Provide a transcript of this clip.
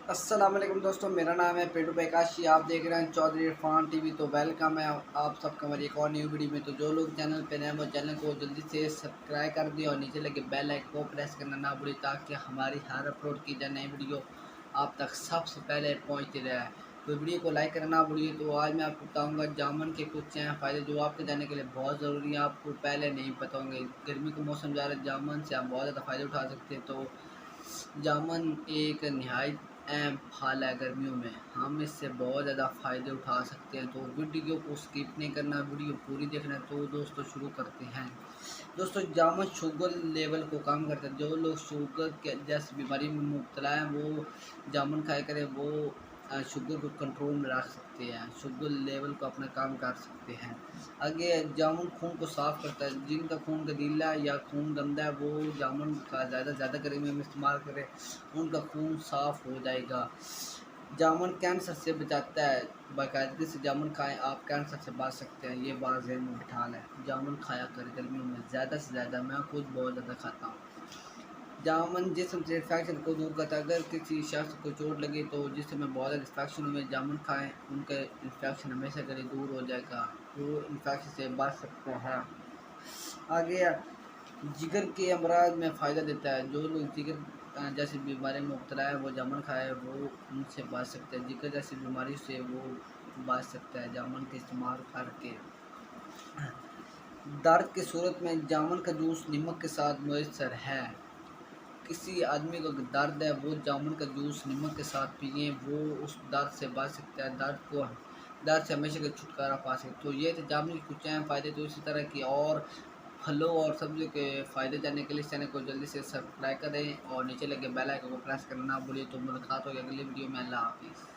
अस्सलाम वालेकुम दोस्तों, मेरा नाम है पेटू प्रकाशी। आप देख रहे हैं चौधरी इरफान टीवी। तो वेलकम है आप सबका हमारी एक और न्यू वीडियो में। तो जो लोग चैनल पे नए हैं वो चैनल को जल्दी से सब्सक्राइब कर दिए और नीचे लगे बेल आइकन को प्रेस करना ना भूलिए, ताकि हमारी हर अपलोड की जाए नई वीडियो आप तक सबसे पहले पहुँचती रहे। तो वीडियो को लाइक करना ना भूलिए। तो आज मैं आपको बताऊँगा जामुन के कुछ फ़ायदे जो आपके जाने के लिए बहुत ज़रूरी है, आपको पहले नहीं पता होंगे। गर्मी का मौसम जा रहा है, जामुन से आप बहुत ज़्यादा फ़ायदे उठा सकते हैं। तो जामुन एक नहायत अहम फल है। गर्मियों में हम इससे बहुत ज़्यादा फ़ायदे उठा सकते हैं। तो वीडियो को स्किप नहीं करना, वीडियो पूरी देखना। तो दोस्तों शुरू करते हैं। दोस्तों जामुन शुगर लेवल को कम करता है। जो लोग शुगर के जैसी बीमारी में मुब्तला हैं वो जामुन खाया करें, वो शुगर को कंट्रोल में रख सकते हैं, शुगर लेवल को अपना काम कर सकते हैं। आगे जामुन खून को साफ़ करता है। जिनका खून गंदीला या खून गंदा है वो जामुन का ज़्यादा गर्मी में इस्तेमाल करें, उनका खून साफ़ हो जाएगा। जामुन कैंसर से बचाता है। बाकायदगी से जामुन खाएं, आप कैंसर से बच सकते हैं। ये बात ज़हन में बिठा लें। जामुन खाया करें गर्मियों में ज़्यादा से ज़्यादा। मैं खुद बहुत ज़्यादा खाता हूँ। जामुन जिस्म से इन्फेक्शन को दूर करता है। अगर किसी शख्स को चोट लगे तो जिसम में बहुत ज़्यादा इन्फेक्शन हुए, जामुन खाएं, उनका इन्फेक्शन हमेशा के लिए दूर हो जाएगा, वो इन्फेक्शन से बच सकते हैं। आगे जिगर के अमराज में फ़ायदा देता है। जो लोग जिगर जैसी बीमारी में मुब्तला है वो जामुन खाए, वो उनसे बच सकते हैं। जिगर जैसी बीमारी से वो बच सकता है जामुन के इस्तेमाल करके। दर्द की सूरत में जामुन का जूस नमक के साथ मुयस्सर है। किसी आदमी को अगर दर्द है वो जामुन का जूस नमक के साथ पिए, वो उस दर्द से बच सकता है, दर्द से हमेशा का छुटकारा पा सकते। तो ये थे जामुन के कुछ अहम फ़ायदे। तो इसी तरह की और फलों और सब्जियों के फ़ायदे जानने के लिए इस चैनल को जल्दी से सब्सक्राइब करें और नीचे लगे बेल आइकन को प्रेस करना ना भूलिए। तो मुलाकात होगी अगली वीडियो में। अल्लाह हाफिज़।